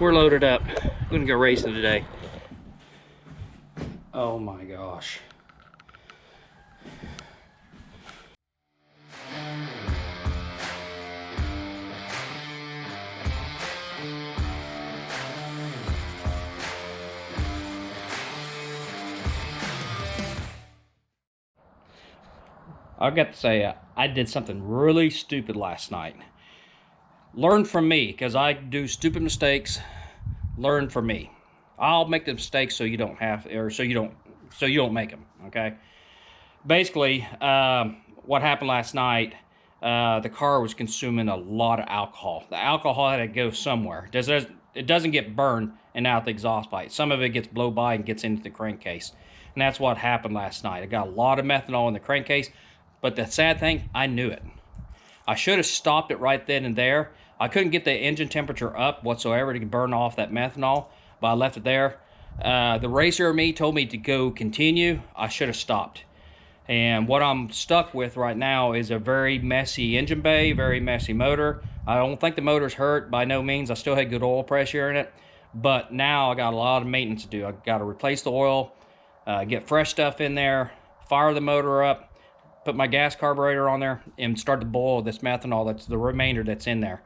We're loaded up. I'm gonna go racing today. Oh my gosh. I got to say, I did something really stupid last night. Learn from me, because I do stupid mistakes. Learn from me. I'll make the mistakes so you don't have, or so you don't make them. Okay. Basically, what happened last night? The car was consuming a lot of alcohol. The alcohol had to go somewhere. It doesn't get burned and out the exhaust pipe. Some of it gets blown by and gets into the crankcase. And that's what happened last night. I got a lot of methanol in the crankcase. But the sad thing, I knew it. I should have stopped it right then and there. I couldn't get the engine temperature up whatsoever to burn off that methanol, but I left it there. The racer in me told me to go continue. I should have stopped. And what I'm stuck with right now is a very messy engine bay, very messy motor. I don't think the motor's hurt by no means. I still had good oil pressure in it. But now I got a lot of maintenance to do. I got to replace the oil, get fresh stuff in there, fire the motor up, put my gas carburetor on there, and start to boil this methanol. That's the remainder that's in there.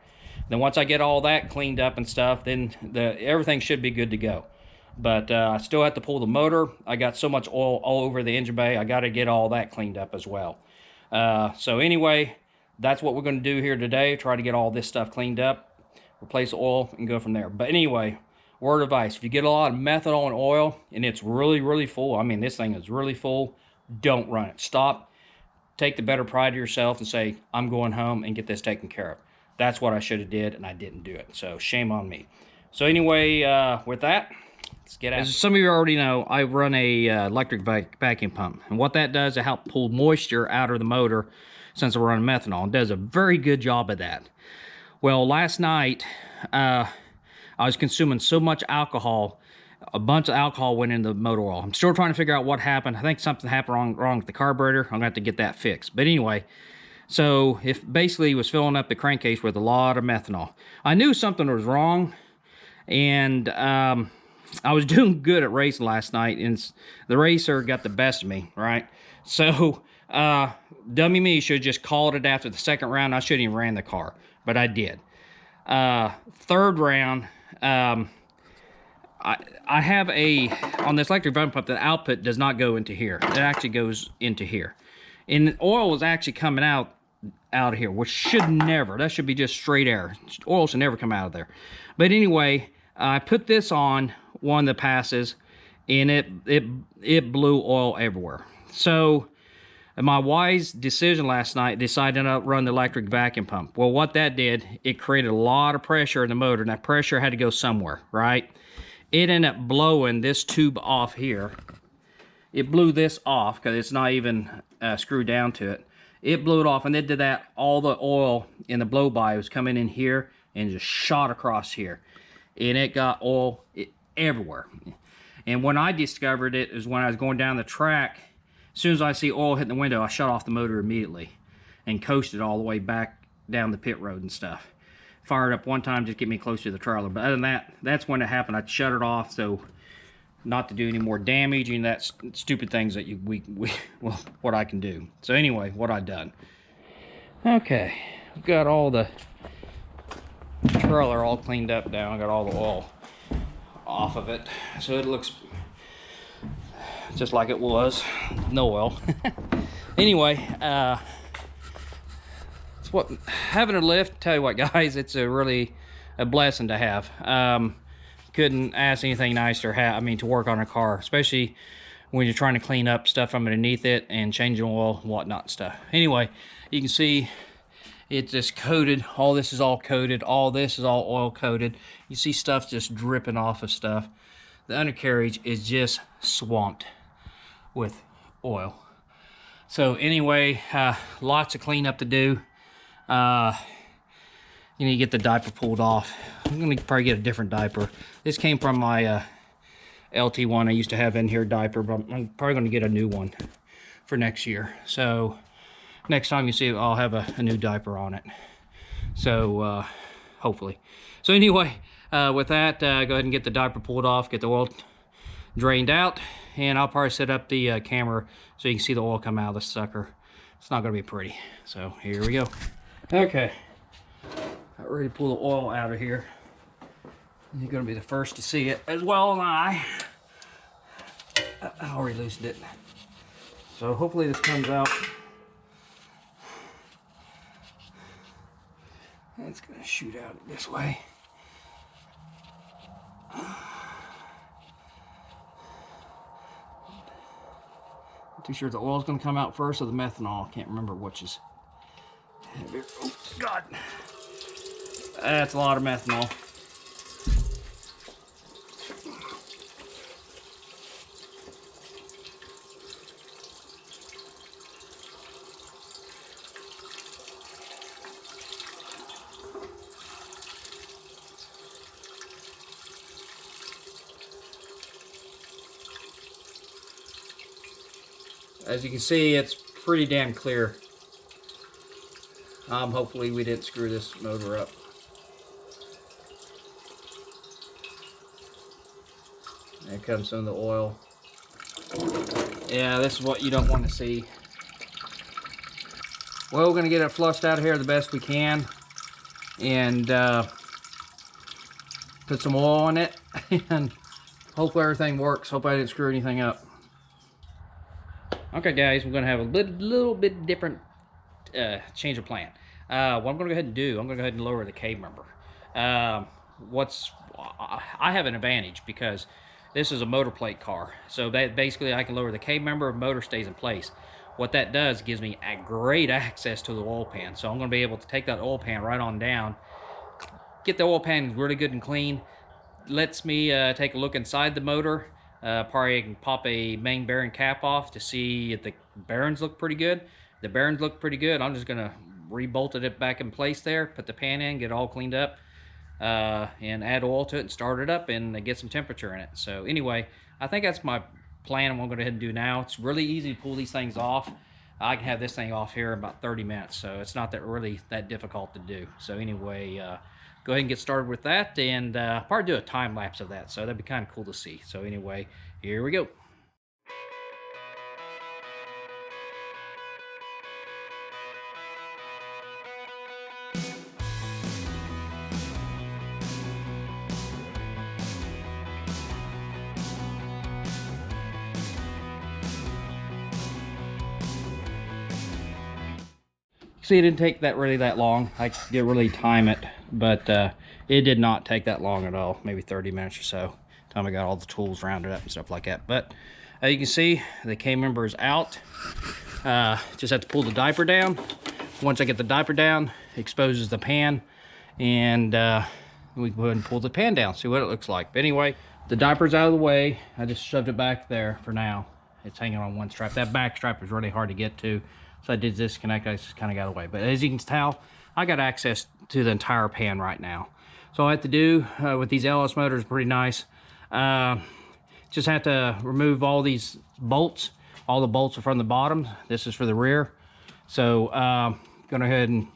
Then once I get all that cleaned up and stuff, then everything should be good to go. But I still have to pull the motor. I got so much oil all over the engine bay. I got to get all that cleaned up as well. So anyway, that's what we're going to do here today. Try to get all this stuff cleaned up, replace the oil, and go from there. But anyway, word of advice: if you get a lot of methanol and oil and it's really, really full, I mean, this thing is really full, don't run it. Stop. Take the better pride of yourself and say, I'm going home and get this taken care of. That's what I should have did, and I didn't do it. So shame on me. So anyway, with that, let's get out. As some of you already know, I run a electric vacuum pump. And what that does, it helps pull moisture out of the motor since I run methanol. It does a very good job of that. Well, last night, I was consuming so much alcohol. A bunch of alcohol went into the motor oil. I'm still trying to figure out what happened. I think something happened wrong with the carburetor. I'm going to have to get that fixed. But anyway, so it basically was filling up the crankcase with a lot of methanol. I knew something was wrong, and I was doing good at racing last night, and the racer got the best of me, right? So dummy me should have just called it after the second round. I shouldn't even ran the car, but I did. Third round, I have on this electric vacuum pump, the output does not go into here. It actually goes into here. And the oil is actually coming out of here, which should never. That should be just straight air. Oil should never come out of there. But anyway, I put this on one of the passes, and it blew oil everywhere. So my wise decision last night, decided to run the electric vacuum pump. Well, what that did, it created a lot of pressure in the motor, and that pressure had to go somewhere, right? It ended up blowing this tube off here. It blew this off because it's not even screwed down to it. It blew it off, and it did that. All the oil in the blow-by was coming in here and just shot across here. And it got oil everywhere. And when I discovered it is when I was going down the track. As soon as I see oil hitting the window, I shut off the motor immediately and coasted all the way back down the pit road and stuff. Fired up one time, just get me close to the trailer. But other than that, that's when it happened. I shut it off so not to do any more damage and that stupid things that well, what I can do. So anyway, what I done. Okay, I've got all the trailer all cleaned up now. I got all the oil off of it, so it looks just like it was, no oil. Anyway, it's what having a lift. Tell you what, guys, it's really a blessing to have. Couldn't ask anything nicer. To work on a car, especially when you're trying to clean up stuff from underneath it and changing oil and whatnot and stuff. Anyway, you can see it's just coated. All this is all coated. All this is all oil coated. You see stuff just dripping off of stuff. The undercarriage is just swamped with oil. So anyway, lots of cleanup to do. You need to get the diaper pulled off. I'm gonna probably get a different diaper. This came from my LT1 I used to have in here diaper, but I'm probably gonna get a new one for next year. So next time you see it, I'll have a new diaper on it. So hopefully. So anyway, with that, go ahead and get the diaper pulled off, get the oil drained out, and I'll probably set up the camera so you can see the oil come out of the sucker. It's not going to be pretty. So here we go. Okay, got ready to pull the oil out of here. You're going to be the first to see it, as well as I already loosened it. So hopefully this comes out. It's going to shoot out this way. Not too sure if the oil's going to come out first or the methanol. I can't remember which is heavier. Oh, God. That's a lot of methanol. As you can see, it's pretty damn clear. Hopefully we didn't screw this motor up. There comes some of the oil. Yeah, this is what you don't want to see. Well, we're going to get it flushed out of here the best we can. And put some oil on it. And hopefully everything works. Hope I didn't screw anything up. Okay guys, we're going to have a little bit different change of plan. What I'm going to go ahead and do, I'm going to go ahead and lower the K member. I have an advantage because this is a motor plate car. So basically I can lower the K member, motor stays in place. What that does gives me a great access to the oil pan. So I'm going to be able to take that oil pan right on down, get the oil pan really good and clean. Lets me take a look inside the motor. Probably I can pop a main bearing cap off to see if the bearings look pretty good. If the bearings look pretty good, I'm just gonna rebolt it back in place there, put the pan in, get it all cleaned up, and add oil to it and start it up and get some temperature in it. So anyway, I think that's my plan. I'm gonna go ahead and do now. It's really easy to pull these things off. I can have this thing off here in about 30 minutes, so it's not really that difficult to do. So anyway, go ahead and get started with that, and probably do a time lapse of that, so that'd be kind of cool to see. So anyway, here we go. See, it didn't take really that long. I could really time it, but it did not take that long at all. Maybe 30 minutes or so. Time I got all the tools rounded up and stuff like that. But as you can see, the K member is out. Just have to pull the diaper down. Once I get the diaper down, it exposes the pan, and we can go ahead and pull the pan down, see what it looks like. But anyway, the diaper's out of the way. I just shoved it back there for now. It's hanging on one strap. That back strap is really hard to get to. So I did disconnect, I just kind of got away. But as you can tell, I got access to the entire pan right now. So all I have to do with these LS motors, pretty nice. Just have to remove all these bolts. All the bolts are from the bottom. This is for the rear. So gonna go ahead and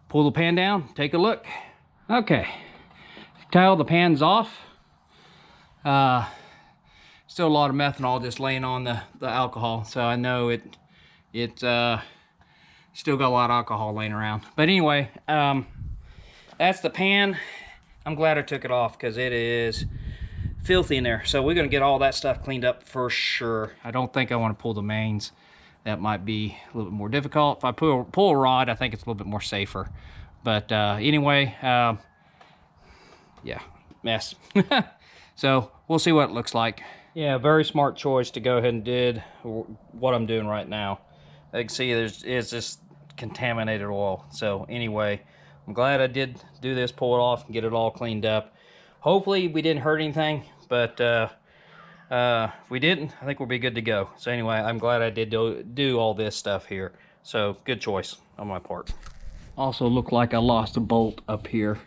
pull the pan down, take a look. Okay, tell the pan's off. Still a lot of methanol just laying on the alcohol. So I know it still got a lot of alcohol laying around. But anyway, that's the pan. I'm glad I took it off because it is filthy in there. So we're going to get all that stuff cleaned up for sure. I don't think I want to pull the mains. That might be a little bit more difficult. If I pull a rod, I think it's a little bit more safer. But anyway, yeah, mess. So we'll see what it looks like. Yeah, very smart choice to go ahead and did what I'm doing right now. You can see it's just contaminated oil. So anyway, I'm glad I did do this, pull it off and get it all cleaned up. Hopefully we didn't hurt anything, but if we didn't, I think we'll be good to go. So anyway, I'm glad I did do all this stuff here. So good choice on my part. Also looked like I lost a bolt up here.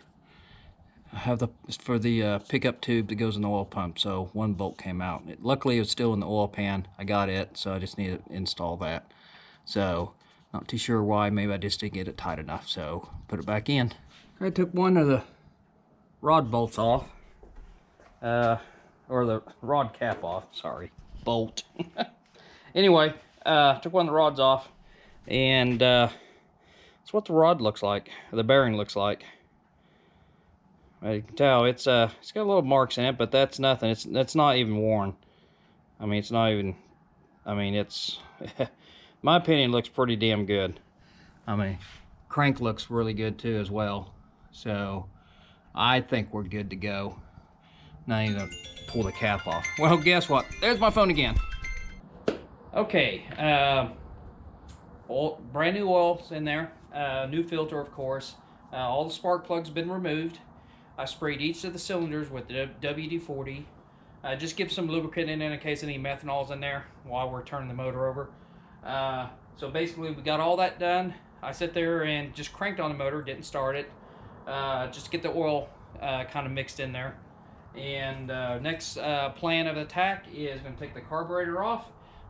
I have for the pickup tube that goes in the oil pump, so one bolt came out. Luckily it was still in the oil pan. I got it, so I just need to install that. So not too sure why. Maybe I just didn't get it tight enough, so put it back in. I took one of the rod bolts off, or the rod cap off, sorry, bolt. Anyway, took one of the rods off, and that's what the rod looks like, the bearing looks like. You can tell it's got little marks in it, but that's nothing. It's not even worn. I mean, it's not even, I mean, it's, my opinion, looks pretty damn good. I mean, crank looks really good too as well. So I think we're good to go. Now I'm gonna pull the cap off. Well, guess what? There's my phone again. Okay, brand new oil's in there. New filter, of course. All the spark plugs have been removed. I sprayed each of the cylinders with the WD-40. Just give some lubricant in case any methanol's in there while we're turning the motor over. So basically, we got all that done. I sat there and just cranked on the motor, didn't start it, just to get the oil kind of mixed in there. And next plan of attack is going to take the carburetor off,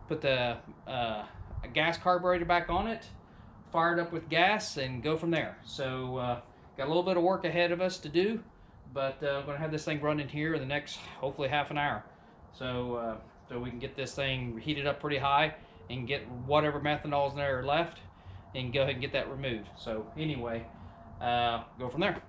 put the gas carburetor back on it, fire it up with gas, and go from there. So got a little bit of work ahead of us to do, but I'm going to have this thing running here in the next, hopefully, half an hour. So so we can get this thing heated up pretty high and get whatever methanol's in there left and go ahead and get that removed. So anyway, go from there.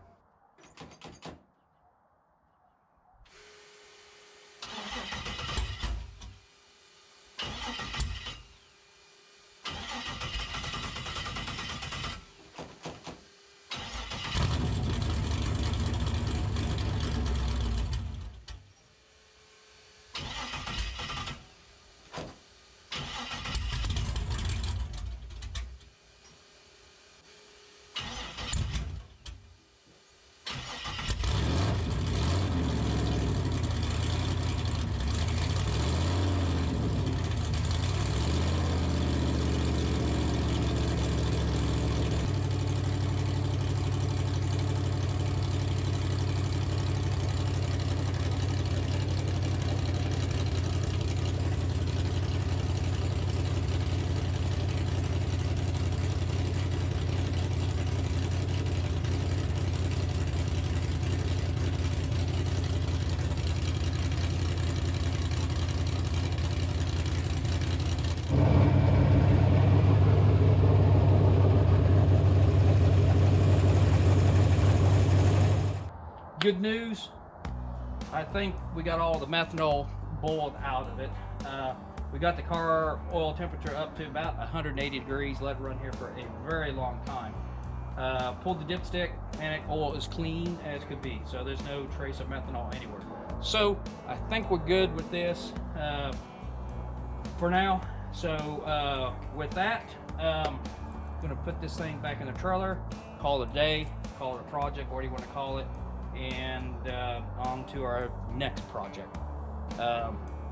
Good news, I think we got all the methanol boiled out of it. We got the car oil temperature up to about 180 degrees, let it run here for a very long time. Pulled the dipstick and oil is clean as could be, so there's no trace of methanol anywhere. So I think we're good with this for now. So with that, I'm gonna put this thing back in the trailer, call it a day, call it a project, whatever you want to call it, and on to our next project.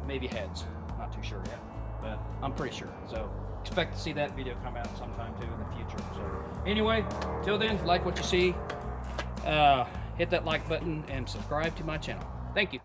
Maybe heads, not too sure yet, but I'm pretty sure. So expect to see that video come out sometime too in the future. So anyway, till then, if you like what you see, hit that like button and subscribe to my channel. Thank you.